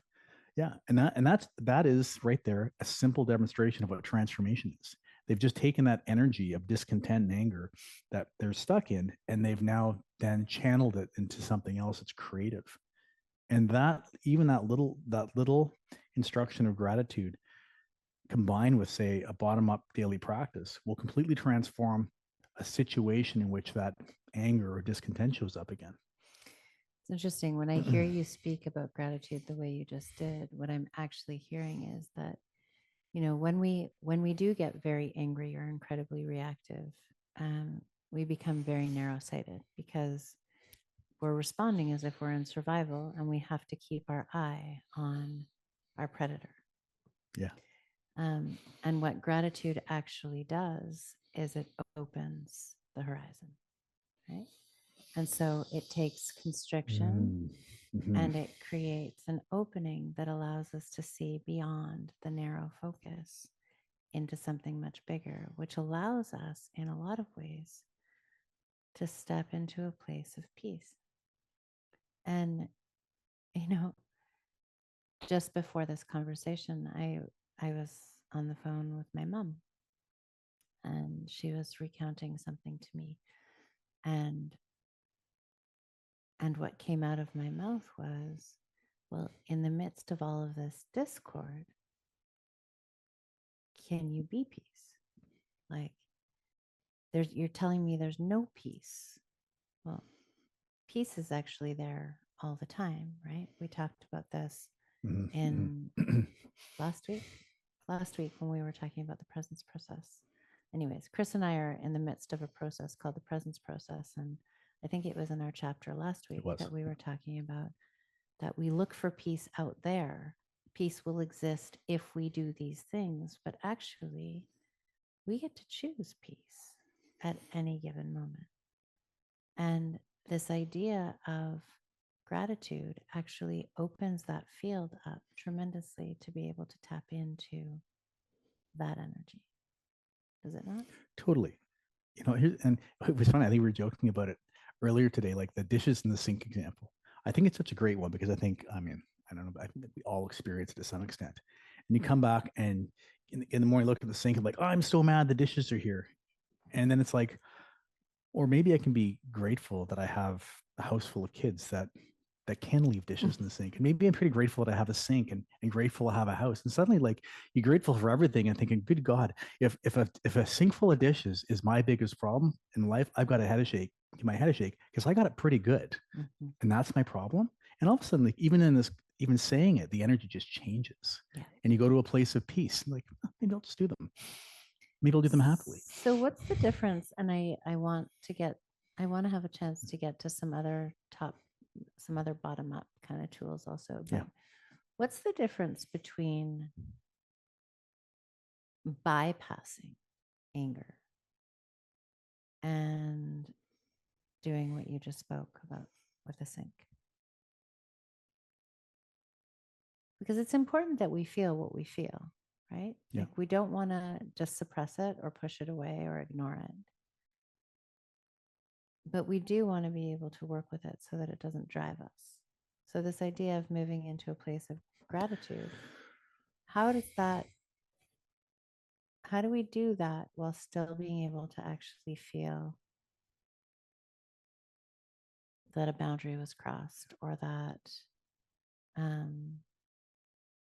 [SPEAKER 1] Yeah. And that is right there a simple demonstration of what transformation is. They've just taken that energy of discontent and anger that they're stuck in, and they've now then channeled it into something else that's creative. And that little instruction of gratitude combined with, say, a bottom-up daily practice will completely transform a situation in which that anger or discontent shows up again.
[SPEAKER 3] It's interesting when I hear you speak about gratitude the way you just did. What I'm actually hearing is that, when we do get very angry or incredibly reactive, we become very narrow-sighted because we're responding as if we're in survival, and we have to keep our eye on our predator.
[SPEAKER 1] Yeah.
[SPEAKER 3] And what gratitude actually does is it opens the horizon, right? And so it takes constriction and it creates an opening that allows us to see beyond the narrow focus into something much bigger, which allows us in a lot of ways to step into a place of peace. And, just before this conversation, I was on the phone with my mom, and she was recounting something to me. And what came out of my mouth was, well, in the midst of all of this discord, can you be peace? Like, you're telling me there's no peace. Well, peace is actually there all the time, right? We talked about this in last week when we were talking about the presence process. Anyways, Chris and I are in the midst of a process called the presence process. And I think it was in our chapter last week that we were talking about that we look for peace out there. Peace will exist if we do these things, but actually we get to choose peace at any given moment. And this idea of gratitude actually opens that field up tremendously to be able to tap into that energy. Does it not?
[SPEAKER 1] Totally. And it was funny. I think we were joking about it earlier today, like the dishes in the sink example. I think it's such a great one because I mean, I don't know, I think that we all experience it to some extent. And you come back and in the morning, look at the sink and like, oh, I'm so mad the dishes are here. And then it's like, or maybe I can be grateful that I have a house full of kids that can leave dishes in the sink. And maybe I'm pretty grateful that I have a sink and grateful to have a house. And suddenly like you're grateful for everything and thinking, good God, if a sink full of dishes is my biggest problem in life, I've got a headache, my head shake because I got it pretty good.
[SPEAKER 3] Mm-hmm.
[SPEAKER 1] And that's my problem. And all of a sudden, like even saying it, the energy just changes.
[SPEAKER 3] Yeah.
[SPEAKER 1] And you go to a place of peace. Like, maybe I'll just do them. Maybe I'll do them happily.
[SPEAKER 3] So what's the difference? And I want to have a chance to get to some other bottom up kind of tools also. But
[SPEAKER 1] Yeah.
[SPEAKER 3] what's the difference between bypassing anger and doing what you just spoke about with the sink? Because it's important that we feel what we feel, right?
[SPEAKER 1] Yeah.
[SPEAKER 3] Like we don't want to just suppress it or push it away or ignore it. But we do want to be able to work with it so that it doesn't drive us. So this idea of moving into a place of gratitude, how do we do that while still being able to actually feel that a boundary was crossed or that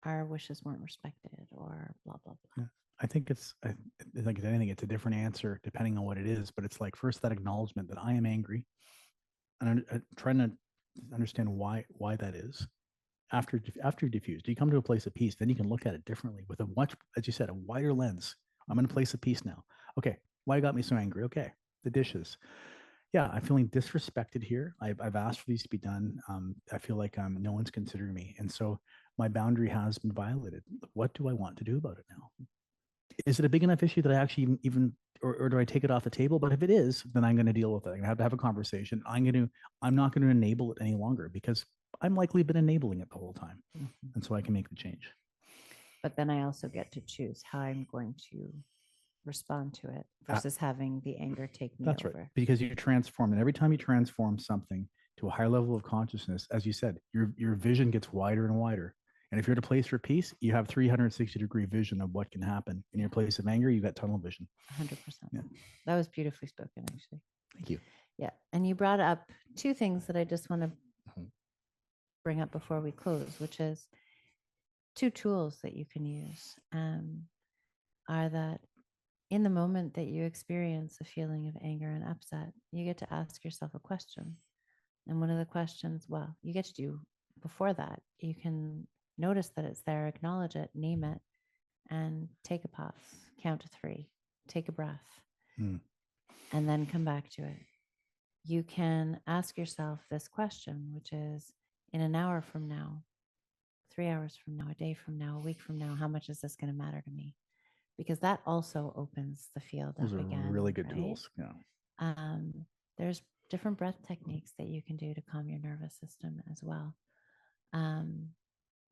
[SPEAKER 3] our wishes weren't respected or blah, blah, blah?
[SPEAKER 1] Yeah. I think like anything, it's a different answer depending on what it is. But it's like first that acknowledgement that I am angry, and I'm trying to understand why that is. After you diffuse, you come to a place of peace. Then you can look at it differently with a much, as you said, a wider lens. I'm in a place of peace now. Okay, why got me so angry? Okay, the dishes. Yeah, I'm feeling disrespected here. I've asked for these to be done. I feel like no one's considering me, and so my boundary has been violated. What do I want to do about it now? Is it a big enough issue that I actually even or do I take it off the table? But if it is, then I'm going to deal with it. I'm going to have a conversation. I'm not going to enable it any longer because I'm likely been enabling it the whole time.
[SPEAKER 3] Mm-hmm.
[SPEAKER 1] And so I can make the change.
[SPEAKER 3] But then I also get to choose how I'm going to respond to it versus having the anger take me
[SPEAKER 1] That's
[SPEAKER 3] over.
[SPEAKER 1] right. Because you transform, and every time you transform something to a higher level of consciousness, as you said, your vision gets wider and wider. And if you're at a place for peace, you have 360-degree vision of what can happen. In your place of anger, you got tunnel vision.
[SPEAKER 3] 100%.
[SPEAKER 1] Yeah.
[SPEAKER 3] That was beautifully spoken, actually.
[SPEAKER 1] Thank you.
[SPEAKER 3] Yeah. And you brought up two things that I just want to bring up before we close, which is two tools that you can use are that in the moment that you experience a feeling of anger and upset, you get to ask yourself a question. And one of the questions, well, you get to do before that, you can notice that it's there, acknowledge it, name it, and take a pause, count to 3, take a breath, and then come back to it. You can ask yourself this question, which is, in an hour from now, 3 hours from now, a day from now, a week from now, how much is this going to matter to me? Because that also opens the field
[SPEAKER 1] Those
[SPEAKER 3] up
[SPEAKER 1] are
[SPEAKER 3] again.
[SPEAKER 1] really good
[SPEAKER 3] right?
[SPEAKER 1] tools. Yeah.
[SPEAKER 3] There's different breath techniques that you can do to calm your nervous system as well.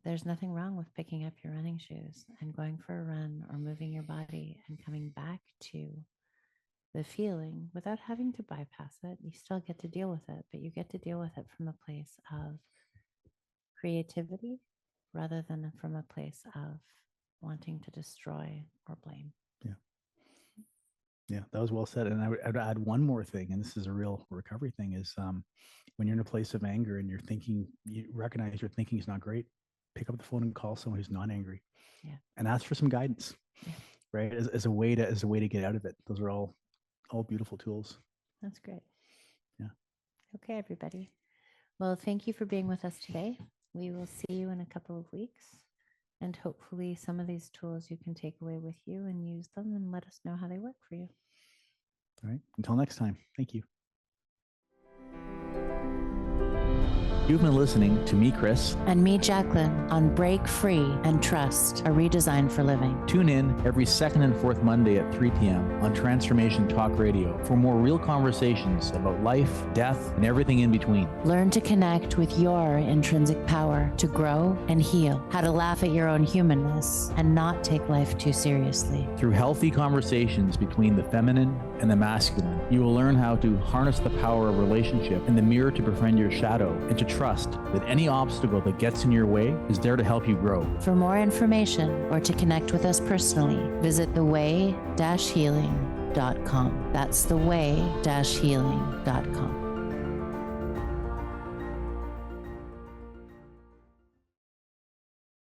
[SPEAKER 3] There's nothing wrong with picking up your running shoes and going for a run or moving your body and coming back to the feeling without having to bypass it. You still get to deal with it, but you get to deal with it from a place of creativity rather than from a place of wanting to destroy or blame.
[SPEAKER 1] Yeah, that was well said. And I'd add one more thing, and this is a real recovery thing, is when you're in a place of anger and you're thinking, you recognize your thinking is not great, pick up the phone and call someone who's not angry, and ask for some guidance, right? As a way to get out of it. Those are all beautiful tools.
[SPEAKER 3] That's great.
[SPEAKER 1] Yeah.
[SPEAKER 3] Okay, everybody. Well, thank you for being with us today. We will see you in a couple of weeks. And hopefully some of these tools you can take away with you and use them and let us know how they work for you.
[SPEAKER 1] All right. Until next time. Thank you. You've been listening to me, Chris.
[SPEAKER 2] And me, Jacqueline, on Break Free and Trust, a redesign for living.
[SPEAKER 1] Tune in every second and fourth Monday at 3 p.m. on Transformation Talk Radio for more real conversations about life, death, and everything in between.
[SPEAKER 2] Learn to connect with your intrinsic power to grow and heal, how to laugh at your own humanness and not take life too seriously.
[SPEAKER 1] Through healthy conversations between the feminine and the masculine, you will learn how to harness the power of relationship and the mirror to befriend your shadow, and to trust that any obstacle that gets in your way is there to help you grow.
[SPEAKER 2] For more information or to connect with us personally, visit theway-healing.com. That's theway-healing.com.